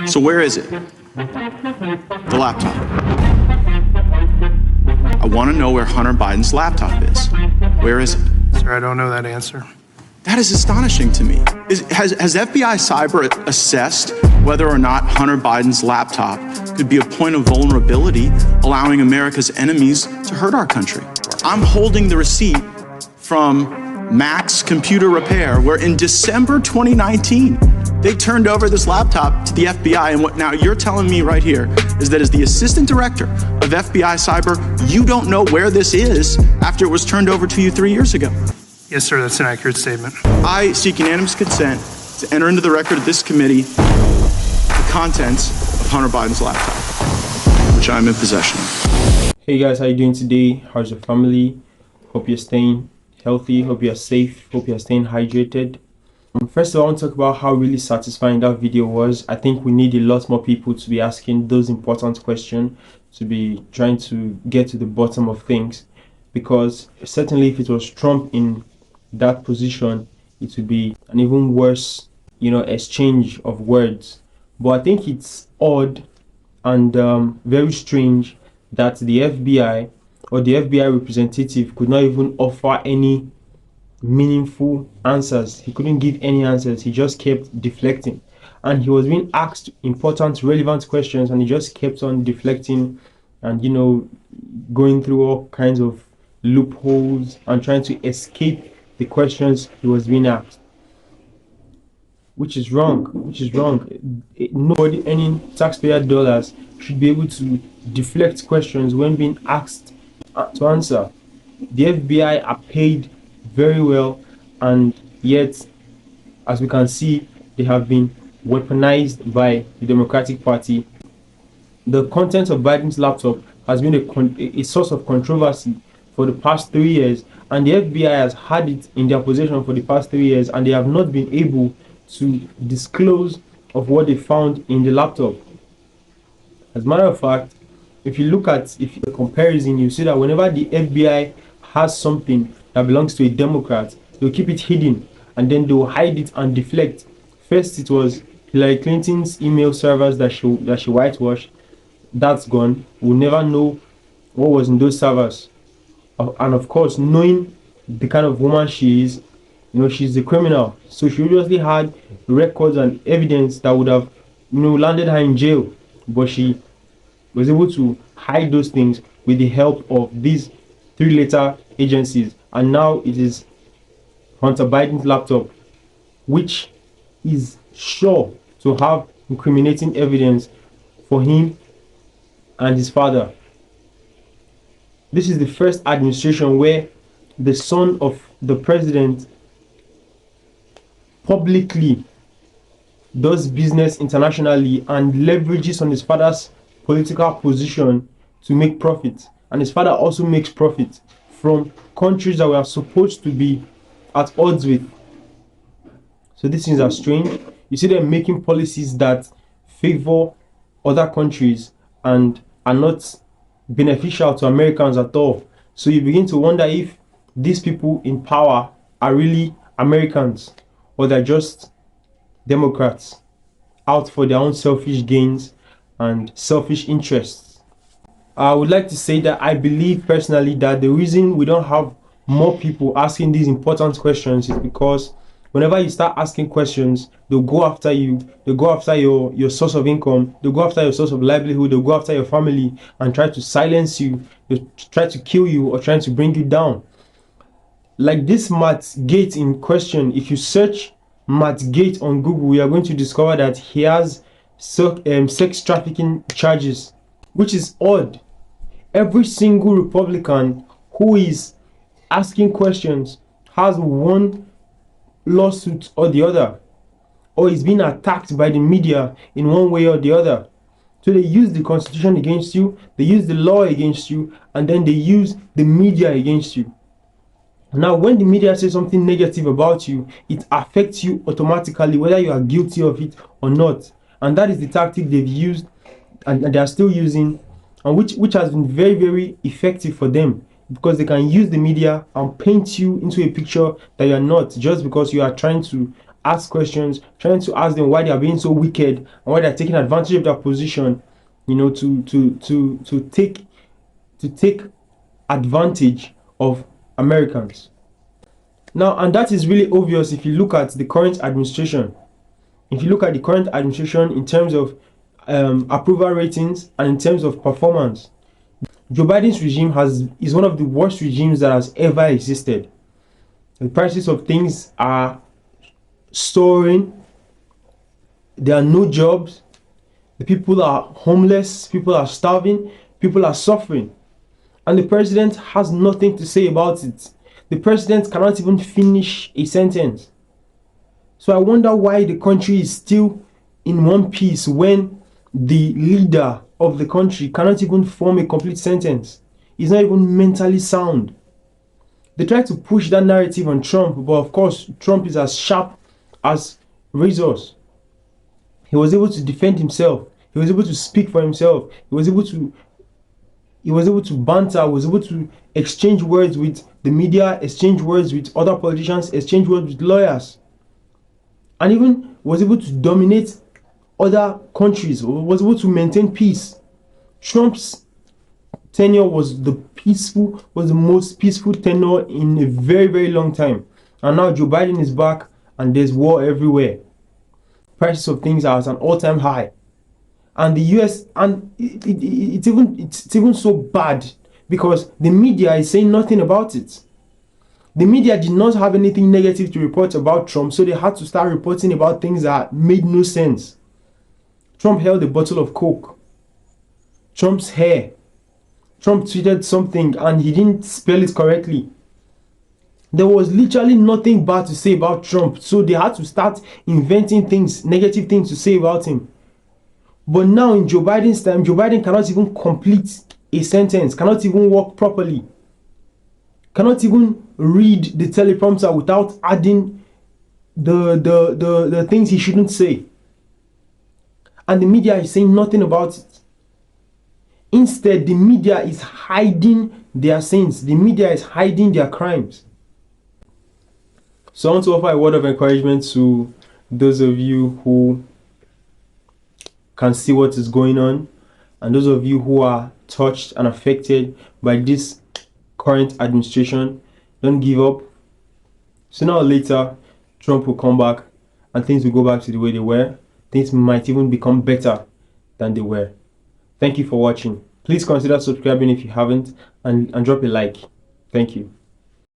So where is it? The laptop. I want to know where Hunter Biden's laptop is. Where is it? Sir, I don't know that answer. That is astonishing to me. Has FBI Cyber assessed whether or not Hunter Biden's laptop could be a point of vulnerability, allowing America's enemies to hurt our country? I'm holding the receipt from Max Computer Repair, where in December 2019, they turned over this laptop to the FBI. And what now you're telling me right here is that as the assistant director of FBI Cyber, you don't know where this is after it was turned over to you 3 years ago. Yes, sir, that's an accurate statement. I seek unanimous consent to enter into the record of this committee the contents of Hunter Biden's laptop, which I'm in possession of. Hey guys, how you doing today? How's your family? Hope you're staying healthy, hope you're safe, hope you're staying hydrated. First of all, I want to talk about how really satisfying that video was. I think we need a lot more people to be asking those important questions, to be trying to get to the bottom of things, because certainly if it was Trump in that position, it would be an even worse, exchange of words. But I think it's odd and very strange that the FBI or the FBI representative could not even offer any meaningful answers. He couldn't give any answers. He just kept deflecting, and he was being asked important, relevant questions, and he just kept on deflecting and going through all kinds of loopholes and trying to escape the questions he was being asked, which is wrong. Nobody earning taxpayer dollars should be able to deflect questions when being asked to answer. The FBI are paid very well, and yet, as we can see, they have been weaponized by the Democratic Party. The content of Biden's laptop has been a source of controversy for the past 3 years, and the FBI has had it in their possession for the past 3 years, and they have not been able to disclose of what they found in the laptop. As a matter of fact, if you look at the comparison, you see that whenever the FBI has something that belongs to a Democrat, they'll keep it hidden and then they'll hide it and deflect. First, it was Hillary Clinton's email servers that she whitewashed. That's gone. We'll never know what was in those servers. And of course, knowing the kind of woman she is, she's a criminal. So she obviously had records and evidence that would have, landed her in jail. But she was able to hide those things with the help of these 3-letter agencies. And now it is Hunter Biden's laptop, which is sure to have incriminating evidence for him and his father. This is the first administration where the son of the president publicly does business internationally and leverages on his father's political position to make profit. And his father also makes profit from countries that were supposed to be at odds with. So these things are strange. You see them making policies that favor other countries and are not beneficial to Americans at all. So you begin to wonder if these people in power are really Americans or they're just Democrats out for their own selfish gains and selfish interests. I would like to say that I believe personally that the reason we don't have more people asking these important questions is because whenever you start asking questions, they'll go after you, they'll go after your source of income, they'll go after your source of livelihood, they'll go after your family and try to silence you, they'll try to kill you or trying to bring you down. Like this Matt Gaetz in question, if you search Matt Gaetz on Google, you are going to discover that he has sex trafficking charges, which is odd. Every single Republican who is asking questions has one lawsuit or the other, or is being attacked by the media in one way or the other. So they use the Constitution against you, they use the law against you, and then they use the media against you. Now, when the media says something negative about you, it affects you automatically, whether you are guilty of it or not. And that is the tactic they've used and they are still using, and which has been very, very effective for them, because they can use the media and paint you into a picture that you are not, just because you are trying to ask questions, trying to ask them why they are being so wicked and why they are taking advantage of their position, you know, to take advantage of Americans. Now, and that is really obvious if you look at the current administration. If you look at the current administration in terms of approval ratings and in terms of performance, Joe Biden's regime is one of the worst regimes that has ever existed. The prices of things are soaring. There are no jobs. The people are homeless. People are starving. People are suffering. And the president has nothing to say about it. The president cannot even finish a sentence. So I wonder why the country is still in one piece when the leader of the country cannot even form a complete sentence. He's not even mentally sound. They try to push that narrative on Trump, but of course, Trump is as sharp as razors. He was able to defend himself. He was able to speak for himself. He was able to banter, was able to exchange words with the media, exchange words with other politicians, exchange words with lawyers, and even was able to dominate other countries, was able to maintain peace. Trump's tenure was the most peaceful tenure in a very, very long time. And now Joe Biden is back and there's war everywhere. Prices of things are at an all-time high. And the US, and it's even so bad because the media is saying nothing about it. The media did not have anything negative to report about Trump, so they had to start reporting about things that made no sense. Trump held a bottle of Coke. Trump's hair. Trump tweeted something and he didn't spell it correctly. There was literally nothing bad to say about Trump, so they had to start inventing things, negative things to say about him. But now in Joe Biden's time, Joe Biden cannot even complete a sentence, cannot even walk properly, cannot even read the teleprompter without adding the things he shouldn't say. And the media is saying nothing about it. Instead, the media is hiding their sins. The media is hiding their crimes. So I want to offer a word of encouragement to those of you who can see what is going on, and those of you who are touched and affected by this current administration. Don't give up. Sooner or later, Trump will come back and things will go back to the way they were. Things might even become better than they were. Thank you for watching. Please consider subscribing if you haven't, and drop a like. Thank you.